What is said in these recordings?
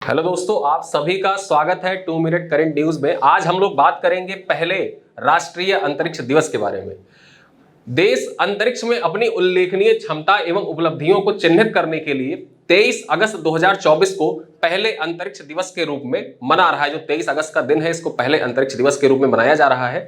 Hello दोस्तों, आप सभी का स्वागत है 2 मिनट करंट न्यूज में। आज हम लोग बात करेंगे पहले राष्ट्रीय अंतरिक्ष दिवस के बारे में। देश अंतरिक्ष में अपनी उल्लेखनीय क्षमता एवं उपलब्धियों को चिन्हित करने के लिए 23 अगस्त 2024 को पहले अंतरिक्ष दिवस के रूप में मना रहा है। जो 23 अगस्त का दिन है, इसको पहले अंतरिक्ष दिवस के रूप में मनाया जा रहा है।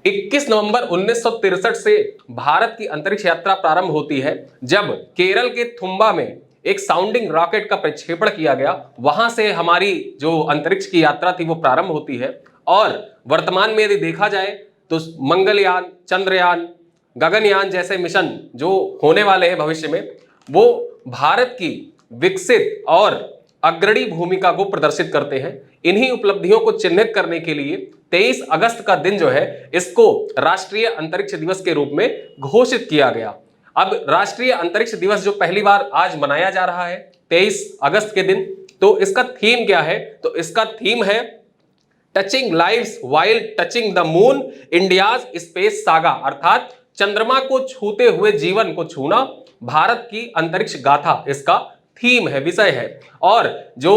21 नवंबर 1963 से भारत की अंतरिक्ष यात्रा प्रारंभ होती है, जब केरल के थुम्बा में एक साउंडिंग रॉकेट का प्रक्षेपण किया गया। वहां से हमारी जो अंतरिक्ष की यात्रा थी वो प्रारंभ होती है। और वर्तमान में यदि देखा जाए तो मंगलयान, चंद्रयान, गगनयान जैसे मिशन जो होने वाले हैं भविष्य में, वो भारत की विकसित और अग्रणी भूमिका को प्रदर्शित करते हैं। इन्हीं उपलब्धियों को चिन्हित करने के लिए 23 अगस्त का दिन जो है, इसको राष्ट्रीय अंतरिक्ष दिवस के रूप में घोषित किया गया। अब राष्ट्रीय अंतरिक्ष दिवस जो पहली बार आज मनाया जा रहा है 23 अगस्त के दिन, तो इसका थीम क्या है? तो इसका थीम है touching lives while touching the moon, India's space saga, अर्थात चंद्रमा को छूते हुए जीवन को छूना, भारत की अंतरिक्ष गाथा इसका थीम है, विषय है। और जो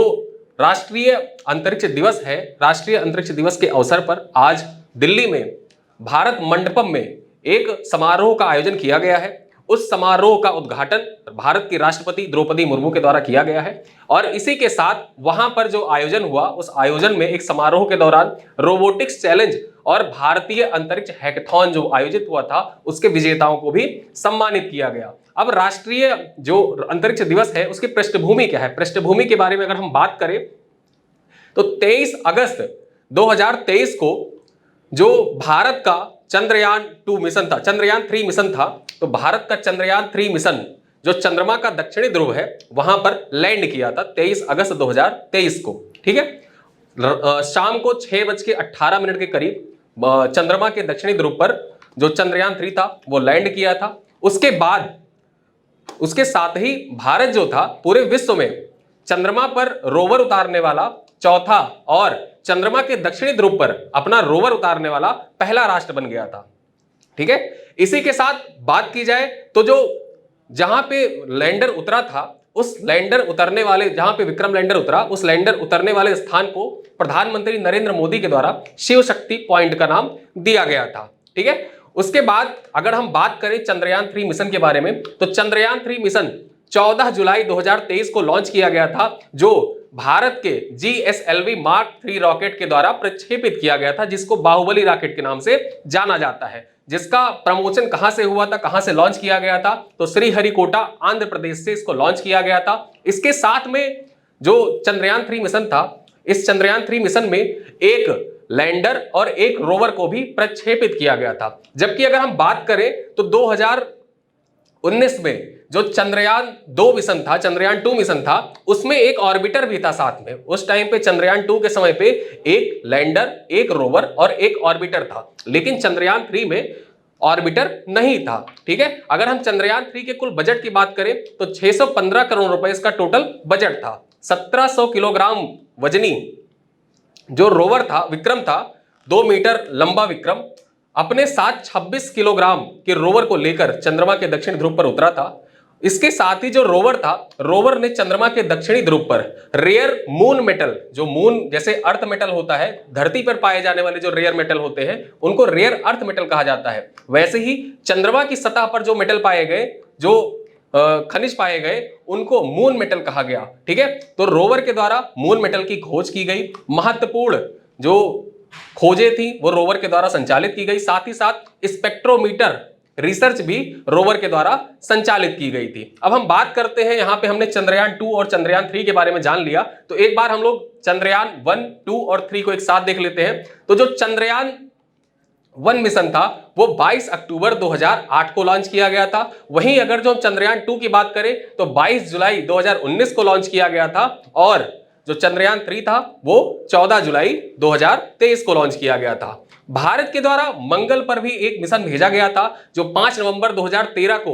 राष्ट्रीय अंतरिक्ष दिवस है, राष्ट्रीय अंतरिक्ष दिवस के अवसर पर आज दिल्ली में भारत मंडपम में एक समारोह का आयोजन किया गया है। उस समारोह का उद्घाटन भारत की राष्ट्रपति द्रौपदी मुर्मू के द्वारा किया गया है। और इसी के साथ वहां पर जो आयोजन हुआ, उस आयोजन में एक समारोह के दौरान रोबोटिक्स चैलेंज और भारतीय अंतरिक्ष हैकाथॉन जो आयोजित हुआ था, उसके विजेताओं को भी सम्मानित किया गया। अब राष्ट्रीय जो अंतरिक्ष दिवस है, उसकी पृष्ठभूमि क्या है? पृष्ठभूमि के बारे में अगर हम बात करें तो 23 अगस्त 2023 को जो भारत का चंद्रयान 2 मिशन था, चंद्रयान 3 मिशन था, तो भारत का चंद्रयान 3 मिशन जो चंद्रमा का दक्षिणी ध्रुव है वहां पर लैंड किया था 23 अगस्त 2023 को। ठीक है, शाम को 6:18 के करीब चंद्रमा के दक्षिणी ध्रुव पर जो चंद्रयान 3 था वो लैंड किया था। उसके बाद उसके साथ ही भारत जो था पूरे विश्व में चंद्रमा पर रोवर उतारने वाला चौथा और चंद्रमा के दक्षिणी ध्रुव पर अपना रोवर उतारने वाला पहला राष्ट्र बन गया था। ठीक है, इसी के साथ बात की जाए तो जो जहां पे लैंडर उतरा था, उस लैंडर उतरने वाले, जहां पे विक्रम लैंडर उतरा, उस लैंडर उतरने वाले स्थान को प्रधानमंत्री नरेंद्र मोदी के द्वारा शिव शक्ति पॉइंट का नाम दिया गया था। ठीक है, उसके बाद अगर हम बात करें चंद्रयान 3 मिशन के बारे में, तो चंद्रयान 3 मिशन 14 जुलाई 2023 को लॉन्च किया गया था, जो भारत के GSLV Mark 3 रॉकेट के द्वारा प्रक्षेपित किया गया था, जिसको बाहुबली रॉकेट के नाम से जाना जाता है। जिसका प्रमोशन कहां से हुआ था, कहां से लॉन्च किया गया था? तो श्रीहरिकोटा आंध्र प्रदेश से इसको लॉन्च किया गया था। इसके साथ में जो चंद्रयान 3 मिशन था, इस चंद्रयान 3 मिशन में एक लैंडर और एक रोवर को भी प्रक्षेपित किया गया था। जबकि अगर हम बात करें तो 2019 में जो चंद्रयान 2 मिशन था, चंद्रयान 2 मिशन था, उसमें एक ऑर्बिटर भी था साथ में। उस टाइम पे चंद्रयान 2 के समय पे एक लैंडर, एक रोवर और एक ऑर्बिटर था, लेकिन चंद्रयान 3 में ऑर्बिटर नहीं था। ठीक है, अगर हम चंद्रयान 3 के कुल बजट की बात करें तो 615 करोड़ रुपए इसका टोटल बजट था। 1700 किलोग्राम वजनी जो रोवर था, विक्रम था, 2 मीटर लंबा विक्रम अपने साथ 26 किलोग्राम के रोवर को लेकर चंद्रमा के दक्षिणी ध्रुव पर उतरा था। इसके साथ ही जो रोवर था, रोवर ने चंद्रमा के दक्षिणी ध्रुव पर रेयर मून मेटल, जो मून जैसे अर्थ मेटल होता है, धरती पर पाए जाने वाले जो रेयर मेटल होते हैं उनको रेयर अर्थ मेटल कहा जाता है। वैसे ही चंद्रमा की सतह पर जो मेटल पाए गए, जो खनिज पाए गए, उनको मून मेटल कहा गया। ठीक है, तो रोवर के द्वारा मून मेटल की खोज की गई। महत्वपूर्ण जो खोजें थी वो रोवर के द्वारा संचालित की गई। साथ ही साथ स्पेक्ट्रोमीटर रिसर्च भी रोवर के द्वारा संचालित की गई थी। अब हम बात करते हैं, यहां पे हमने चंद्रयान 2 और चंद्रयान 3 के बारे में जान लिया, तो एक बार हम लोग चंद्रयान 1, 2 और 3 को एक साथ देख लेते हैं। तो जो चंद्रयान 1 मिशन था वो 22 अक्टूबर 2008 को लॉन्च किया गया था। वहीं अगर जो चंद्रयान 2 की बात करें तो 22 जुलाई 2019 को लॉन्च किया गया था, और जो चंद्रयान 3 था वो 14 जुलाई 2023 को लॉन्च किया गया था। भारत के द्वारा मंगल पर भी एक मिशन भेजा गया था, जो 5 नवंबर 2013 को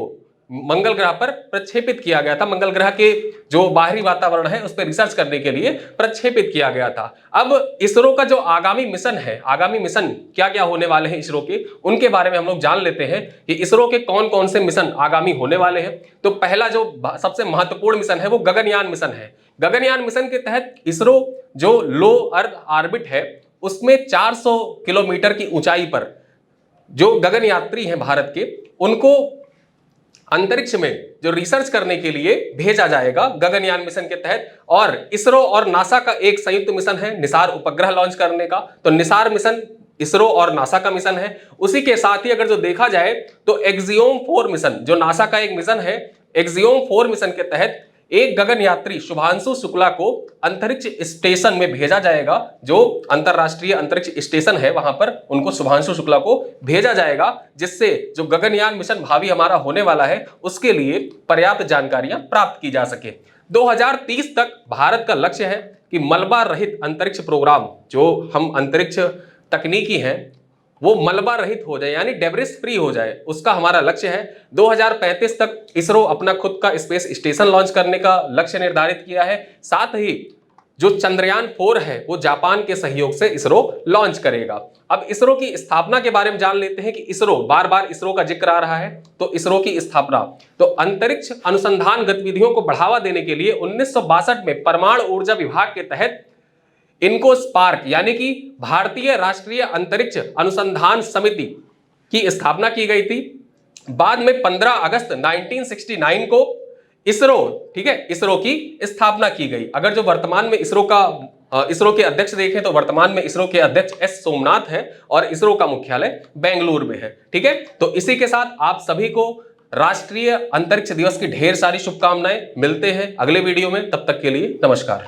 मंगल ग्रह पर प्रक्षेपित किया गया था। मंगल ग्रह के जो बाहरी वातावरण है उस पर रिसर्च करने के लिए प्रक्षेपित किया गया था। अब इसरो का जो आगामी मिशन है, आगामी मिशन क्या क्या होने वाले हैं इसरो के, उनके बारे में हम लोग जान लेते हैं कि इसरो के कौन कौन से मिशन आगामी होने वाले हैं। तो पहला जो सबसे महत्वपूर्ण मिशन है वो गगनयान मिशन है, गगनयान मिशन के तहत इसरो जो लो अर्थ ऑर्बिट है उसमें 400 किलोमीटर की ऊंचाई पर जो गगन यात्री हैं भारत के, उनको अंतरिक्ष में जो रिसर्च करने के लिए भेजा जाएगा गगनयान मिशन के तहत। और इसरो और नासा का एक संयुक्त मिशन है निसार उपग्रह लॉन्च करने का। तो निसार मिशन इसरो और नासा का मिशन है। उसी के साथ ही अगर जो देखा जाए तो एक्सियोम 4 मिशन जो नासा का एक मिशन है, एक्सियोम 4 मिशन के तहत एक गगन यात्री शुभांशु शुक्ला को अंतरिक्ष स्टेशन में भेजा जाएगा। जो अंतरराष्ट्रीय अंतरिक्ष स्टेशन है वहां पर उनको शुभांशु शुक्ला को भेजा जाएगा, जिससे जो गगनयान मिशन भावी हमारा होने वाला है उसके लिए पर्याप्त जानकारियां प्राप्त की जा सके। 2030 तक भारत का लक्ष्य है कि मलबा रहित अंतरिक्ष प्रोग्राम, जो हम अंतरिक्ष तकनीकी हैं वो मलबा रहित हो जाए, यानी डेब्रिस फ्री हो जाए, उसका हमारा लक्ष्य है। 2035 तक इसरो अपना खुद का स्पेस स्टेशन लॉन्च करने का लक्ष्य निर्धारित किया है। साथ ही जो चंद्रयान 4 है वो जापान के सहयोग से इसरो लॉन्च करेगा। अब इसरो की स्थापना के बारे में जान लेते हैं कि इसरो, बार बार इसरो का जिक्र आ रहा है, तो इसरो की स्थापना तो अंतरिक्ष अनुसंधान गतिविधियों को बढ़ावा देने के लिए 1962 में परमाणु ऊर्जा विभाग के तहत इनको स्पार्क यानी कि भारतीय राष्ट्रीय अंतरिक्ष अनुसंधान समिति की स्थापना की गई थी। बाद में 15 अगस्त 1969 को इसरो, ठीक है, इसरो की स्थापना की गई। अगर जो वर्तमान में इसरो के अध्यक्ष देखें तो वर्तमान में इसरो के अध्यक्ष एस सोमनाथ है और इसरो का मुख्यालय बेंगलुरु में है। ठीक है, तो इसी के साथ आप सभी को राष्ट्रीय अंतरिक्ष दिवस की ढेर सारी शुभकामनाएं। मिलते हैं अगले वीडियो में, तब तक के लिए नमस्कार।